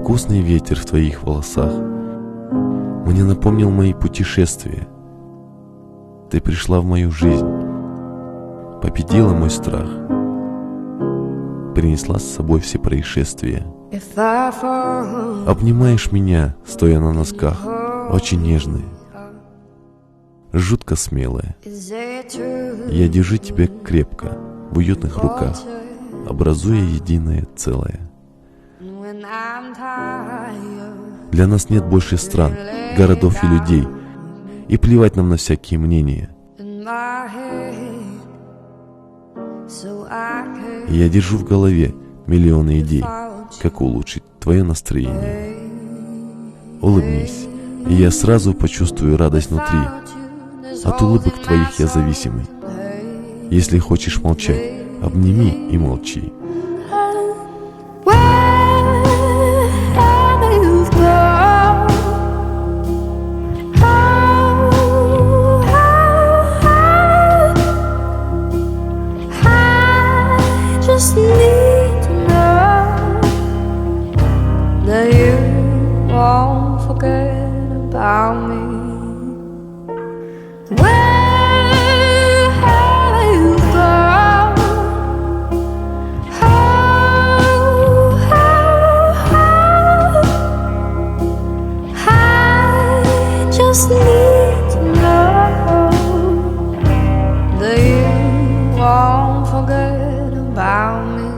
Вкусный ветер в твоих волосах мне напомнил мои путешествия. Ты пришла в мою жизнь, победила мой страх, принесла с собой все происшествия. Обнимаешь меня, стоя на носках, очень нежная, жутко смелая. Я держу тебя крепко, в уютных руках, образуя единое целое. Для нас нет больше стран, городов и людей, и плевать нам на всякие мнения. Я держу в голове миллионы идей, как улучшить твое настроение. Улыбнись, и я сразу почувствую радость внутри. От улыбок твоих я зависимый. Если хочешь молчать, обними и молчи. Just need to know that you won't forget about me. Where have you gone? I just need to know that you won't forget about me.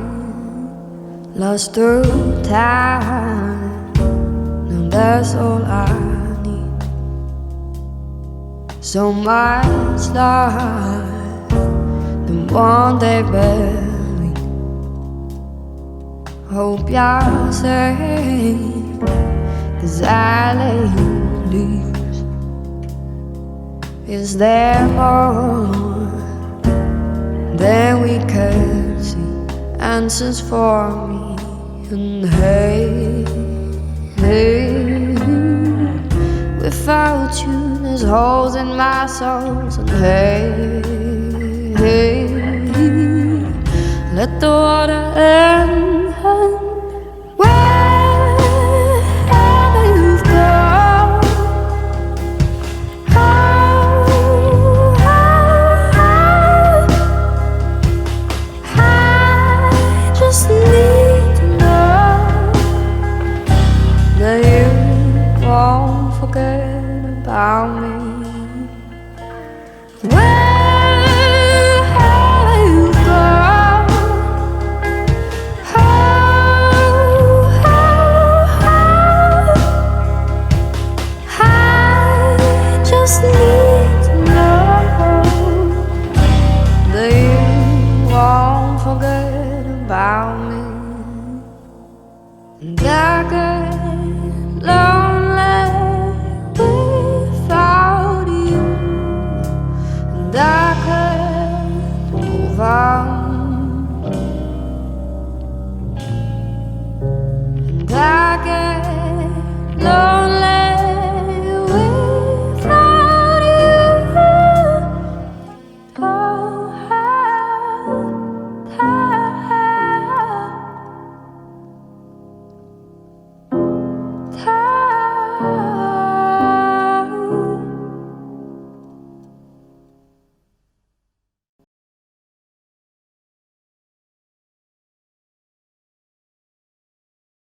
Lost through time, and that's all I need. So much life, the one day buried. Hope you're safe, 'cause I lay leaves. Is there more than we can see? Answers for me. And hey, hey, without you there's holes in my soul. And hey, hey, let the water